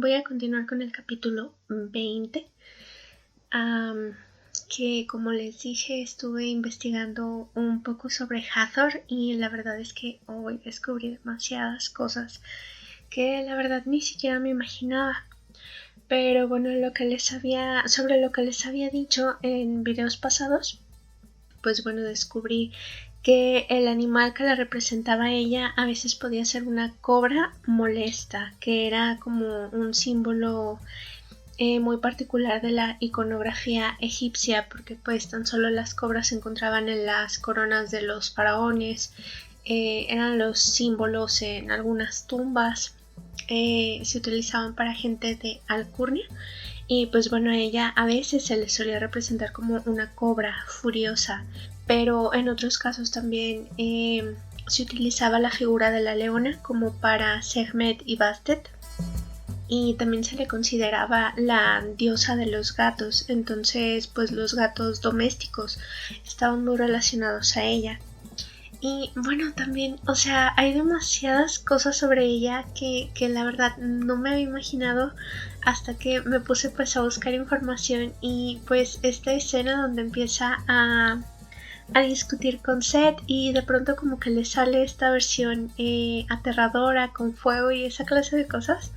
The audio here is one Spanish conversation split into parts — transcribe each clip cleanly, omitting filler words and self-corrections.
voy a continuar con el capítulo 20, que como les dije estuve investigando un poco sobre Hathor y la verdad es que hoy descubrí demasiadas cosas que la verdad ni siquiera me imaginaba. Pero bueno, sobre lo que les había dicho en videos pasados, pues bueno, descubrí que el animal que la representaba a ella a veces podía ser una cobra molesta, que era como un símbolo muy particular de la iconografía egipcia, porque pues tan solo las cobras se encontraban en las coronas de los faraones, eran los símbolos en algunas tumbas, se utilizaban para gente de alcurnia. Y pues bueno, a ella a veces se le solía representar como una cobra furiosa, pero en otros casos también se utilizaba la figura de la leona como para Sekhmet y Bastet, y también se le consideraba la diosa de los gatos, entonces pues los gatos domésticos estaban muy relacionados a ella. Y bueno, también, o sea, hay demasiadas cosas sobre ella que la verdad no me había imaginado hasta que me puse pues a buscar información, y pues esta escena donde empieza a discutir con Seth y de pronto como que le sale esta versión aterradora con fuego y esa clase de cosas.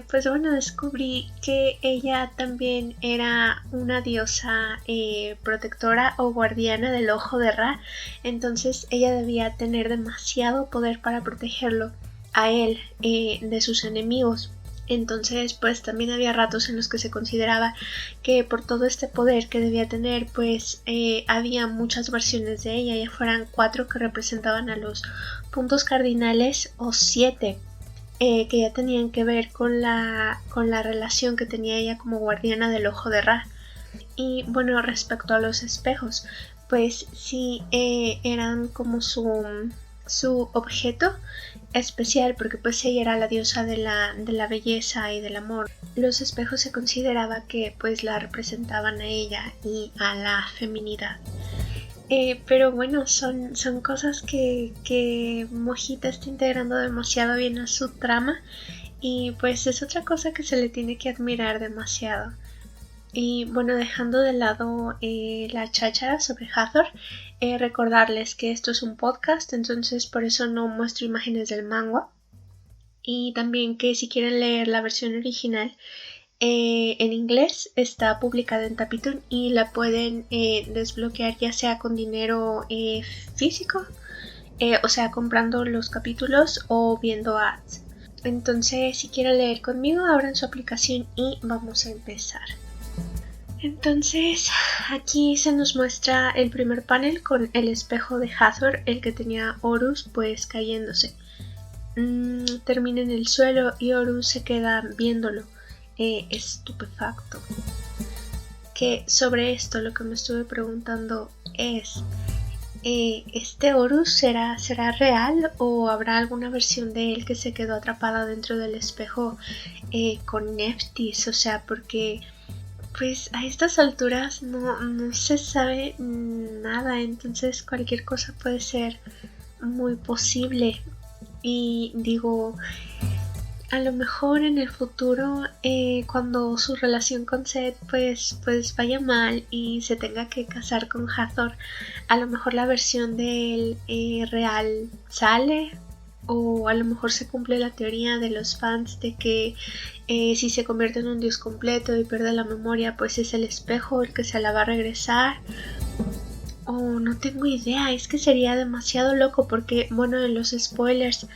Pues bueno, descubrí que ella también era una diosa protectora o guardiana del ojo de Ra, entonces ella debía tener demasiado poder para protegerlo a él de sus enemigos. Entonces pues también había ratos en los que se consideraba que por todo este poder que debía tener pues había muchas versiones de ella, ya fueran 4 que representaban a los puntos cardinales o 7 que ya tenían que ver con la relación que tenía ella como guardiana del ojo de Ra. Y bueno, respecto a los espejos, pues sí eran como su objeto especial, porque pues ella era la diosa de la belleza y del amor. Los espejos se consideraba que pues la representaban a ella y a la feminidad. Pero bueno, son cosas que Mojita está integrando demasiado bien a su trama, y pues es otra cosa que se le tiene que admirar demasiado. Y bueno, dejando de lado la cháchara sobre Hathor, recordarles que esto es un podcast, entonces por eso no muestro imágenes del manga, y también que si quieren leer la versión original en inglés está publicada en Tapitoon y la pueden desbloquear ya sea con dinero físico, o sea comprando los capítulos o viendo ads. Entonces si quieren leer conmigo, abran su aplicación y vamos a empezar. Entonces aquí se nos muestra el primer panel con el espejo de Hathor, el que tenía Horus pues cayéndose. Termina en el suelo y Horus se queda viéndolo estupefacto. Que sobre esto lo que me estuve preguntando es ¿este Horus será real o habrá alguna versión de él que se quedó atrapada dentro del espejo con Nephthys? O sea, porque pues a estas alturas no se sabe nada, entonces cualquier cosa puede ser muy posible. Y digo, a lo mejor en el futuro cuando su relación con Seth pues vaya mal y se tenga que casar con Hathor, a lo mejor la versión de él real sale, o a lo mejor se cumple la teoría de los fans de que si se convierte en un dios completo y pierde la memoria pues es el espejo el que se la va a regresar. No tengo idea, es que sería demasiado loco porque, bueno, en los spoilers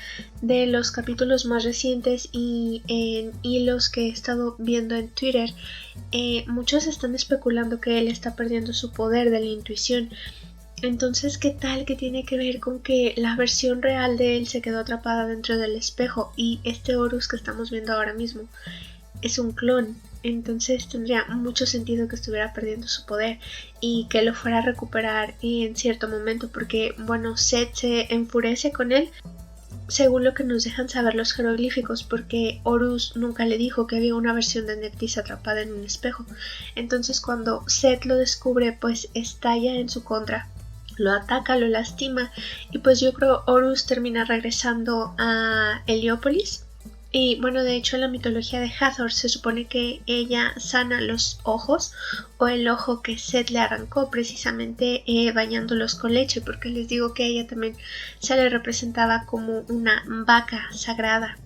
de los capítulos más recientes y en hilos que he estado viendo en Twitter, muchos están especulando que él está perdiendo su poder de la intuición. Entonces, ¿qué tal que tiene que ver con que la versión real de él se quedó atrapada dentro del espejo y este Horus que estamos viendo ahora mismo es un clon? Entonces tendría mucho sentido que estuviera perdiendo su poder y que lo fuera a recuperar en cierto momento, porque bueno, Seth se enfurece con él según lo que nos dejan saber los jeroglíficos, porque Horus nunca le dijo que había una versión de Nephthys atrapada en un espejo. Entonces cuando Seth lo descubre pues estalla en su contra, lo ataca, lo lastima, y pues yo creo Horus termina regresando a Heliópolis Y bueno, de hecho en la mitología de Hathor se supone que ella sana los ojos o el ojo que Set le arrancó precisamente bañándolos con leche, porque les digo que a ella también se le representaba como una vaca sagrada.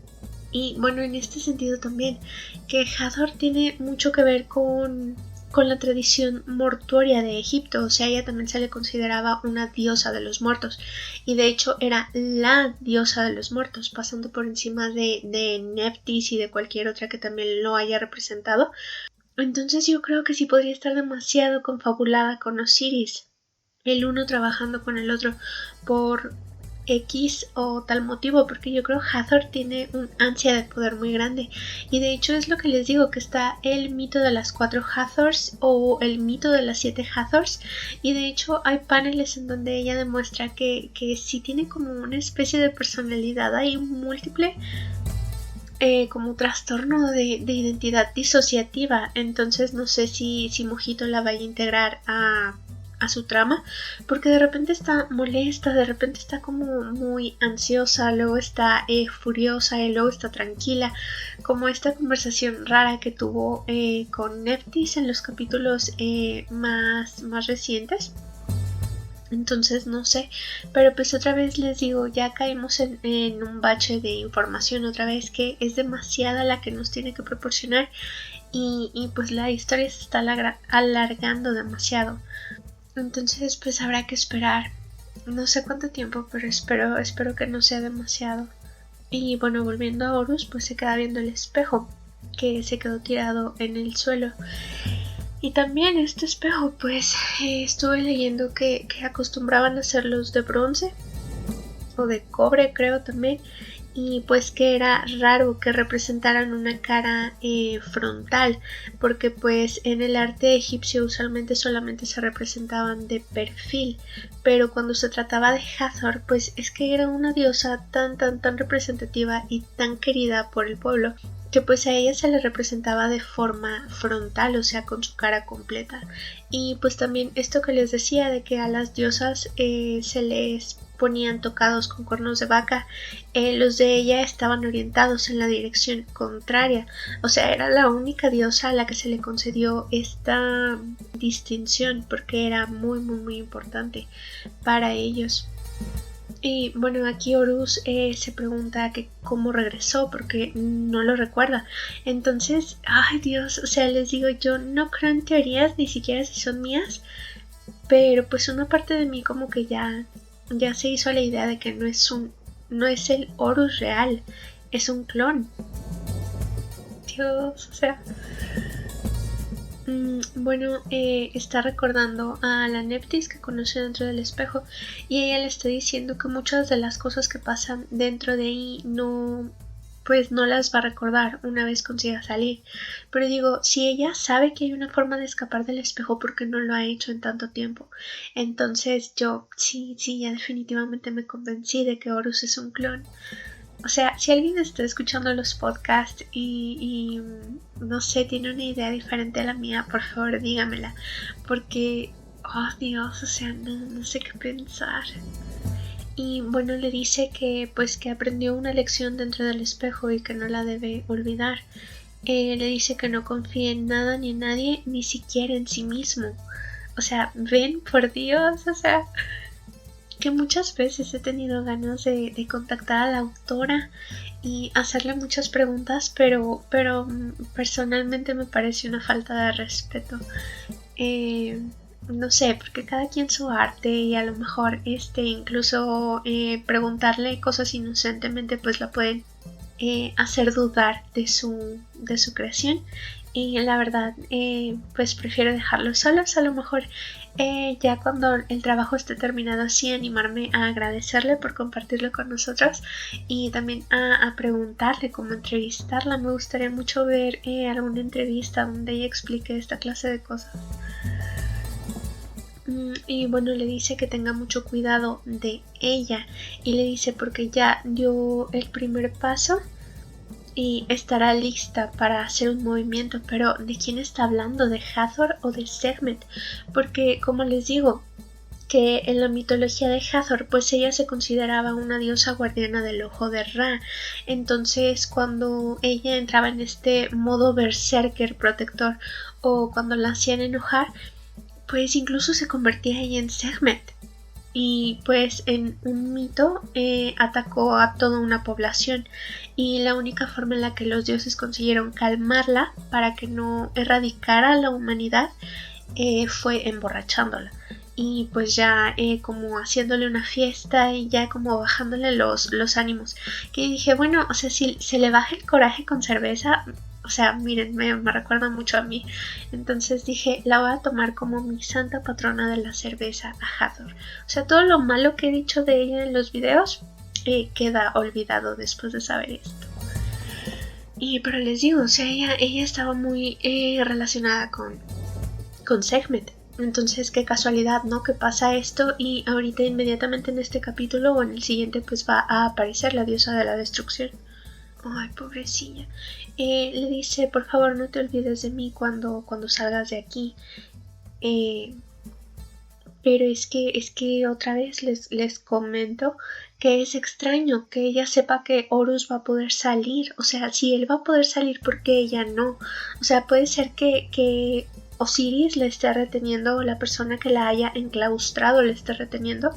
Y bueno, en este sentido también, que Hathor tiene mucho que ver con la tradición mortuoria de Egipto, o sea, ella también se le consideraba una diosa de los muertos, y de hecho era la diosa de los muertos, pasando por encima de Nephthys y de cualquier otra que también lo haya representado. Entonces yo creo que sí podría estar demasiado confabulada con Osiris, el uno trabajando con el otro por X o tal motivo, porque yo creo Hathor tiene un ansia de poder muy grande, y de hecho es lo que les digo, que está el mito de las 4 Hathors o el mito de las 7 Hathors, y de hecho hay paneles en donde ella demuestra que sí tiene como una especie de personalidad ahí múltiple, como trastorno de identidad disociativa. Entonces no sé si Mojito la vaya a integrar a su trama, porque de repente está molesta, de repente está como muy ansiosa, luego está furiosa y luego está tranquila, como esta conversación rara que tuvo con Nephthys en los capítulos más recientes. Entonces no sé, pero pues otra vez les digo, ya caemos en un bache de información otra vez, que es demasiada la que nos tiene que proporcionar, y pues la historia se está alargando demasiado. Entonces pues habrá que esperar, no sé cuánto tiempo, pero espero que no sea demasiado. Y bueno, volviendo a Horus, pues se queda viendo el espejo que se quedó tirado en el suelo. Y también este espejo, pues estuve leyendo que acostumbraban a hacerlos de bronce o de cobre, creo también, y pues que era raro que representaran una cara frontal, porque pues en el arte egipcio usualmente solamente se representaban de perfil, pero cuando se trataba de Hathor, pues es que era una diosa tan representativa y tan querida por el pueblo, que pues a ella se le representaba de forma frontal, o sea, con su cara completa. Y pues también esto que les decía de que a las diosas se les ponían tocados con cuernos de vaca, los de ella estaban orientados en la dirección contraria, o sea, era la única diosa a la que se le concedió esta distinción, porque era muy importante para ellos. Y bueno, aquí Horus se pregunta que cómo regresó, porque no lo recuerda. Entonces, ay Dios, o sea, les digo, yo no creo en teorías, ni siquiera si son mías, pero pues una parte de mí como que ya se hizo a la idea de que no es el Horus real, es un clon. Dios, o sea. Bueno, está recordando a la Nephthys que conoció dentro del espejo, y ella le está diciendo que muchas de las cosas que pasan dentro de ahí pues no las va a recordar una vez consiga salir. Pero digo, si ella sabe que hay una forma de escapar del espejo, ¿por qué no lo ha hecho en tanto tiempo? Entonces yo sí, ya definitivamente me convencí de que Horus es un clon. O sea, si alguien está escuchando los podcasts y no sé, tiene una idea diferente a la mía, por favor dígamela, porque, oh Dios, o sea, no sé qué pensar. Y bueno, le dice que pues que aprendió una lección dentro del espejo y que no la debe olvidar. Le dice que no confíe en nada ni en nadie, ni siquiera en sí mismo. O sea, ven, por Dios, o sea, que muchas veces he tenido ganas de contactar a la autora y hacerle muchas preguntas, pero personalmente me parece una falta de respeto. No sé, porque cada quien su arte, y a lo mejor incluso preguntarle cosas inocentemente pues la pueden hacer dudar de su creación, y la verdad pues prefiero dejarlos solos. A lo mejor ya cuando el trabajo esté terminado, sí animarme a agradecerle por compartirlo con nosotros, y también a preguntarle, como entrevistarla. Me gustaría mucho ver alguna entrevista donde ella explique esta clase de cosas. Y bueno, le dice que tenga mucho cuidado de ella, y le dice porque ya dio el primer paso y estará lista para hacer un movimiento. Pero ¿de quién está hablando? ¿De Hathor o de Sekhmet? Porque como les digo, que en la mitología de Hathor pues ella se consideraba una diosa guardiana del ojo de Ra. Entonces cuando ella entraba en este modo berserker protector o cuando la hacían enojar, pues incluso se convertía ella en Sekhmet y pues en un mito atacó a toda una población, y la única forma en la que los dioses consiguieron calmarla para que no erradicara a la humanidad fue emborrachándola, y pues ya como haciéndole una fiesta y ya como bajándole los ánimos, que dije, bueno, o sea, si se le baja el coraje con cerveza, o sea, miren, me recuerda mucho a mí. Entonces dije, la voy a tomar como mi santa patrona de la cerveza, a Hathor. O sea, todo lo malo que he dicho de ella en los videos queda olvidado después de saber esto. Y pero les digo, o sea, ella estaba muy relacionada con Sekhmet. Entonces, qué casualidad, ¿no? Que pasa esto y ahorita inmediatamente en este capítulo o en el siguiente pues va a aparecer la diosa de la destrucción. Ay, pobrecilla. Le dice, por favor no te olvides de mí cuando salgas de aquí. Pero es que otra vez les comento que es extraño que ella sepa que Horus va a poder salir. O sea, si él va a poder salir, ¿por qué ella no? O sea, puede ser que Osiris le esté reteniendo, o la persona que la haya enclaustrado le esté reteniendo,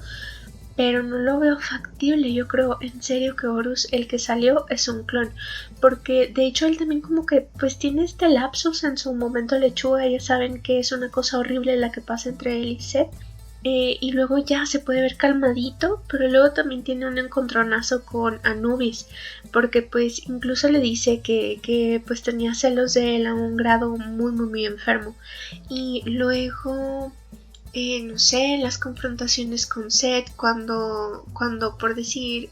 pero no lo veo factible. Yo creo en serio que Horus, el que salió, es un clon, porque de hecho él también como que pues tiene este lapsus en su momento lechuga. Ya saben que es una cosa horrible la que pasa entre él y Seth, y luego ya se puede ver calmadito, pero luego también tiene un encontronazo con Anubis, porque pues incluso le dice que pues tenía celos de él a un grado muy muy muy enfermo. Y luego no sé, las confrontaciones con Seth, cuando por decir,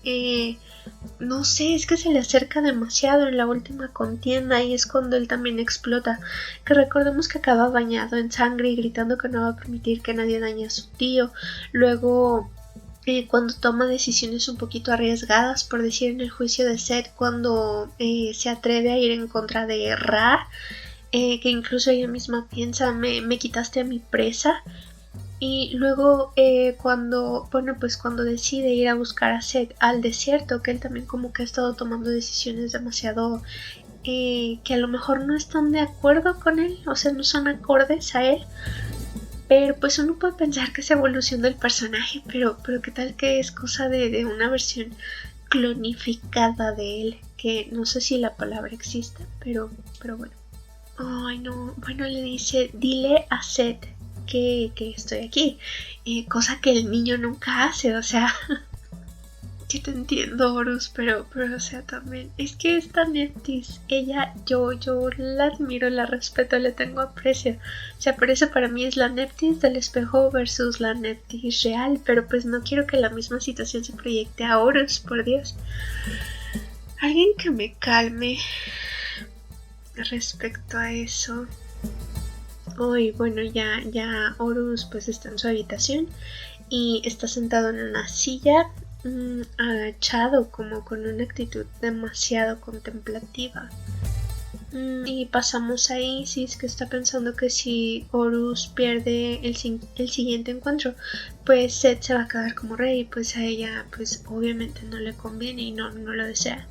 no sé, es que se le acerca demasiado en la última contienda y es cuando él también explota. Que recordemos que acaba bañado en sangre y gritando que no va a permitir que nadie dañe a su tío. Luego cuando toma decisiones un poquito arriesgadas, por decir en el juicio de Seth, cuando se atreve a ir en contra de Ra, que incluso ella misma piensa, me quitaste a mi presa. Y luego cuando decide ir a buscar a Seth al desierto, que él también como que ha estado tomando decisiones demasiado que a lo mejor no están de acuerdo con él, o sea, no son acordes a él. Pero pues uno puede pensar que es evolución del personaje, pero qué tal que es cosa de una versión clonificada de él, que no sé si la palabra existe, pero bueno. Ay, no, bueno, le dice, dile a Seth que estoy aquí, cosa que el niño nunca hace, o sea, yo te entiendo, Horus, pero o sea, también, es que esta Nephthys, ella, yo la admiro, la respeto, le tengo aprecio, o sea, por eso para mí es la Nephthys del espejo versus la Nephthys real, pero pues no quiero que la misma situación se proyecte a Horus, por Dios. Alguien que me calme respecto a eso. Hoy, bueno, ya Horus pues está en su habitación y está sentado en una silla, agachado, como con una actitud demasiado contemplativa. Y pasamos ahí, si es que está pensando que si Horus pierde el siguiente encuentro, pues Seth se va a quedar como rey, pues a ella pues obviamente no le conviene y no lo desea.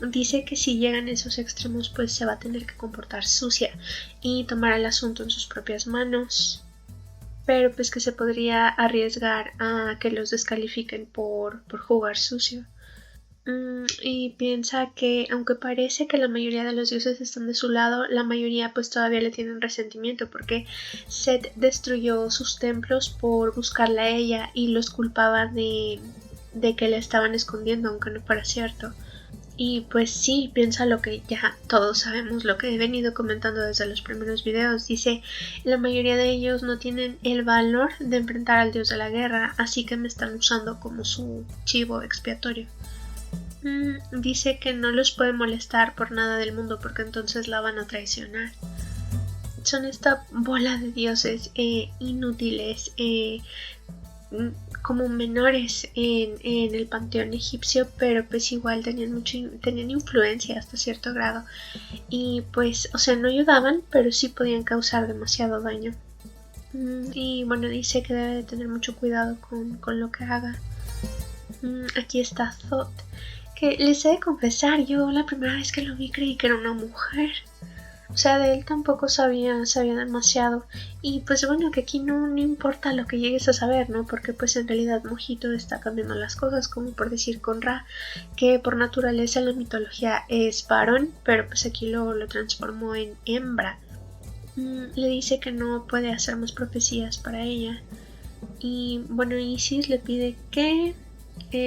Dice que si llegan a esos extremos pues se va a tener que comportar sucia y tomar el asunto en sus propias manos, pero pues que se podría arriesgar a que los descalifiquen por jugar sucio. Y piensa que aunque parece que la mayoría de los dioses están de su lado, la mayoría pues todavía le tienen resentimiento porque Seth destruyó sus templos por buscarla a ella y los culpaba de que la estaban escondiendo, aunque no fuera cierto. Y pues sí, piensa lo que ya todos sabemos, lo que he venido comentando desde los primeros videos. Dice, la mayoría de ellos no tienen el valor de enfrentar al dios de la guerra, así que me están usando como su chivo expiatorio. Dice que no los puede molestar por nada del mundo porque entonces la van a traicionar. Son esta bola de dioses inútiles, como menores en el panteón egipcio, pero pues igual tenían influencia hasta cierto grado y pues, o sea, no ayudaban, pero sí podían causar demasiado daño. Y bueno, dice que debe de tener mucho cuidado con lo que haga. Aquí está Thought, que les he de confesar, yo la primera vez que lo vi creí que era una mujer. O sea, de él tampoco sabía demasiado. Y pues bueno, que aquí no importa lo que llegues a saber, ¿no? Porque pues en realidad Mojito está cambiando las cosas, como por decir con Ra, que por naturaleza en la mitología es varón, pero pues aquí lo transformó en hembra. Le dice que no puede hacer más profecías para ella. Y bueno, Isis le pide que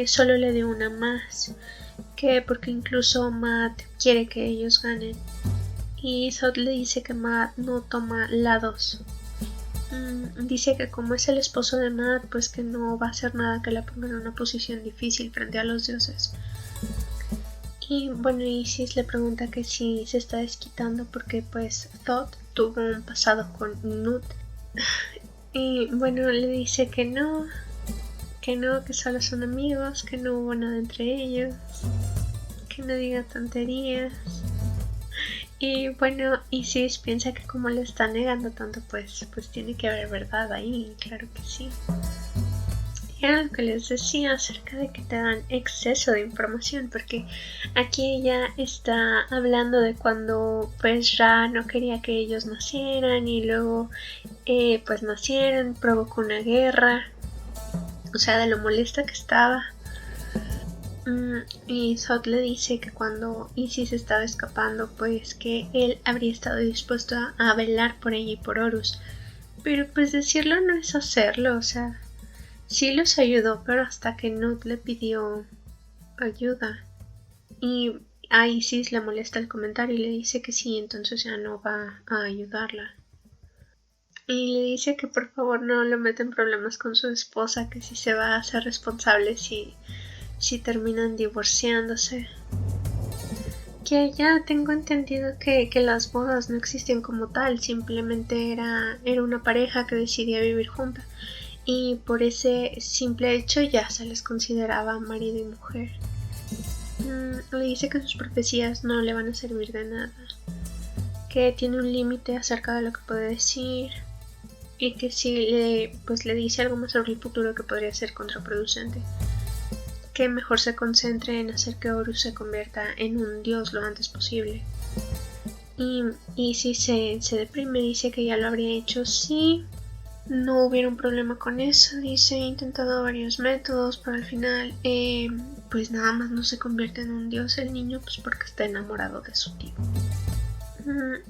solo le dé una más, que porque incluso Matt quiere que ellos ganen. Y Thought le dice que Matt no toma lados. Dice que como es el esposo de Matt, pues que no va a hacer nada que la ponga en una posición difícil frente a los dioses. Y bueno, Isis le pregunta que si se está desquitando porque pues Thought tuvo un pasado con Nut. Y bueno, le dice que no, que solo son amigos, que no hubo nada entre ellos, que no diga tonterías. Y bueno, Isis piensa que como le está negando tanto, pues tiene que haber verdad ahí, claro que sí. Y era lo que les decía acerca de que te dan exceso de información, porque aquí ella está hablando de cuando pues Ra no quería que ellos nacieran y luego pues nacieron, provocó una guerra, o sea, de lo molesta que estaba. Y Thought le dice que cuando Isis estaba escapando, pues que él habría estado dispuesto a velar por ella y por Horus. Pero pues decirlo no es hacerlo, o sea, sí los ayudó, pero hasta que Nut le pidió ayuda. Y a Isis le molesta el comentario y le dice que sí, entonces ya no va a ayudarla. Y le dice que por favor no lo meta en problemas con su esposa, que si se va a hacer responsable si terminan divorciándose. Que ya tengo entendido que las bodas no existen como tal, simplemente era una pareja que decidía vivir junta y por ese simple hecho ya se les consideraba marido y mujer. Le dice que sus profecías no le van a servir de nada, que tiene un límite acerca de lo que puede decir y que si le dice algo más sobre el futuro que podría ser contraproducente, que mejor se concentre en hacer que Horus se convierta en un dios lo antes posible. Y si se deprime, dice que ya lo habría hecho si no hubiera un problema con eso. Dice, he intentado varios métodos, pero al final pues nada más no se convierte en un dios el niño, pues porque está enamorado de su tío.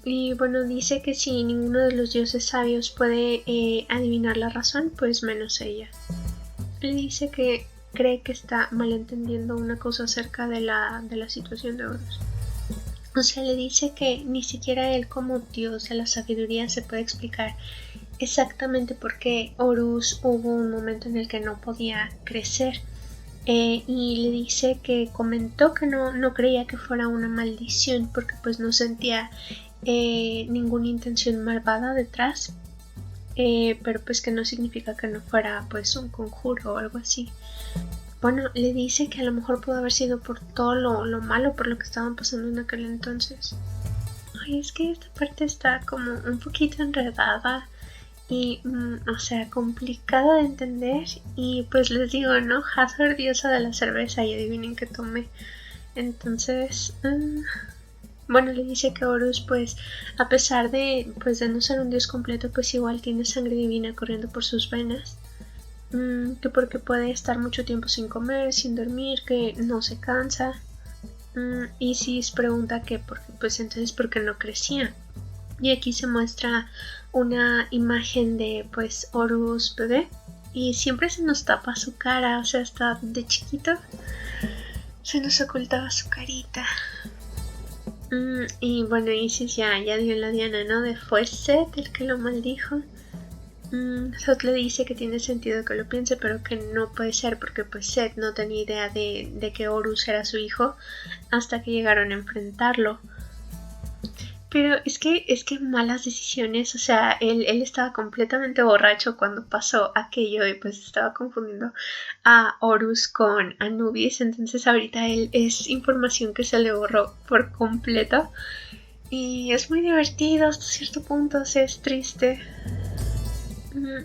Y bueno, dice que si ninguno de los dioses sabios puede adivinar la razón, pues menos ella. Le dice que cree que está malentendiendo una cosa acerca de la situación de Horus. O sea, le dice que ni siquiera él como dios de la sabiduría se puede explicar exactamente por qué Horus hubo un momento en el que no podía crecer. Y le dice que comentó que no creía que fuera una maldición porque pues no sentía ninguna intención malvada detrás. Pero pues que no significa que no fuera pues un conjuro o algo así. Bueno, le dice que a lo mejor pudo haber sido por todo lo malo por lo que estaban pasando en aquel entonces. Ay, es que esta parte está como un poquito enredada y, o sea, complicada de entender. Y pues les digo, ¿no? Hathor, diosa de la cerveza, y adivinen qué tomé. Entonces, bueno, le dice que Horus, pues, a pesar de no ser un dios completo, pues igual tiene sangre divina corriendo por sus venas. Que porque puede estar mucho tiempo sin comer, sin dormir, que no se cansa. Isis pregunta que porque, pues entonces, ¿por qué no crecía? Y aquí se muestra una imagen de pues Horus bebé y siempre se nos tapa su cara, o sea, hasta de chiquito se nos ocultaba su carita. Y bueno, Isis ya dio la diana, ¿no? De fue Set el que lo maldijo. Thought le dice que tiene sentido que lo piense, pero que no puede ser porque pues Set no tenía idea de que Horus era su hijo hasta que llegaron a enfrentarlo. Pero es que malas decisiones, o sea, él estaba completamente borracho cuando pasó aquello y pues estaba confundiendo a Horus con Anubis, entonces ahorita él es información que se le borró por completo y es muy divertido hasta cierto punto, o sea, es triste.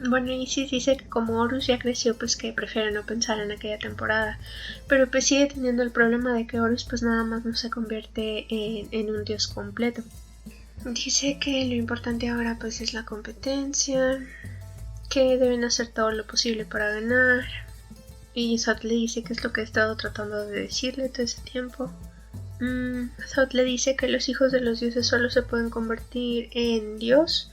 Bueno, Isis dice que como Horus ya creció, pues que prefiere no pensar en aquella temporada, pero pues sigue teniendo el problema de que Horus pues nada más no se convierte en un dios completo. Dice que lo importante ahora pues es la competencia, que deben hacer todo lo posible para ganar, y Zod le dice que es lo que he estado tratando de decirle todo ese tiempo. Zod le dice que los hijos de los dioses solo se pueden convertir en dios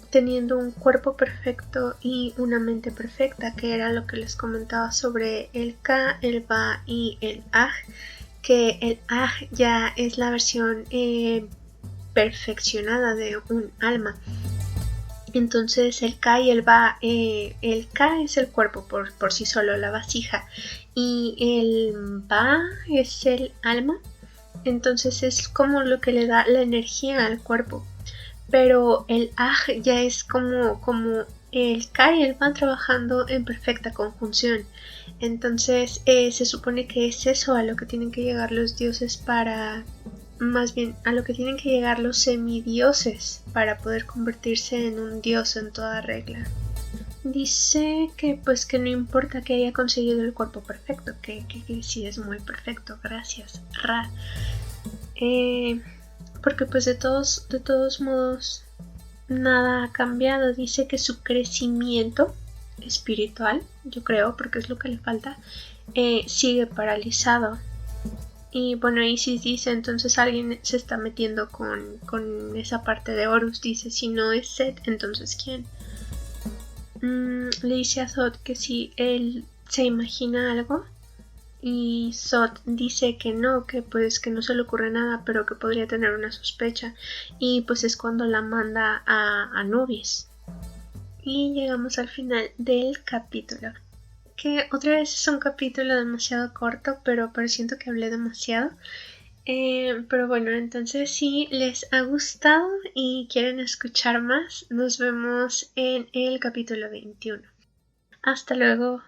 teniendo un cuerpo perfecto y una mente perfecta, que era lo que les comentaba sobre el Ka, el Ba y el Aj, que el Aj ya es la versión perfeccionada de un alma. Entonces el Ka y el Ba, el Ka es el cuerpo por sí solo, la vasija, y el Ba es el alma, entonces es como lo que le da la energía al cuerpo. Pero el Aj ya es como el Ka y el Ba trabajando en perfecta conjunción. Entonces se supone que es eso a lo que tienen que llegar los dioses para, más bien a lo que tienen que llegar los semidioses para poder convertirse en un dios en toda regla. Dice que pues que no importa que haya conseguido el cuerpo perfecto, que sí es muy perfecto, gracias, Ra. Porque pues de todos modos nada ha cambiado. Dice que su crecimiento espiritual, yo creo, porque es lo que le falta, sigue paralizado. Y bueno, Isis dice, entonces alguien se está metiendo con esa parte de Horus. Dice, si no es Set, entonces ¿quién? Le dice a Zod que si él se imagina algo, y Zod dice que no, que pues que no se le ocurre nada, pero que podría tener una sospecha, y pues es cuando la manda a Anubis. Y llegamos al final del capítulo, que otra vez es un capítulo demasiado corto, pero siento que hablé demasiado. Pero bueno, entonces si les ha gustado y quieren escuchar más, nos vemos en el capítulo 21. Hasta luego.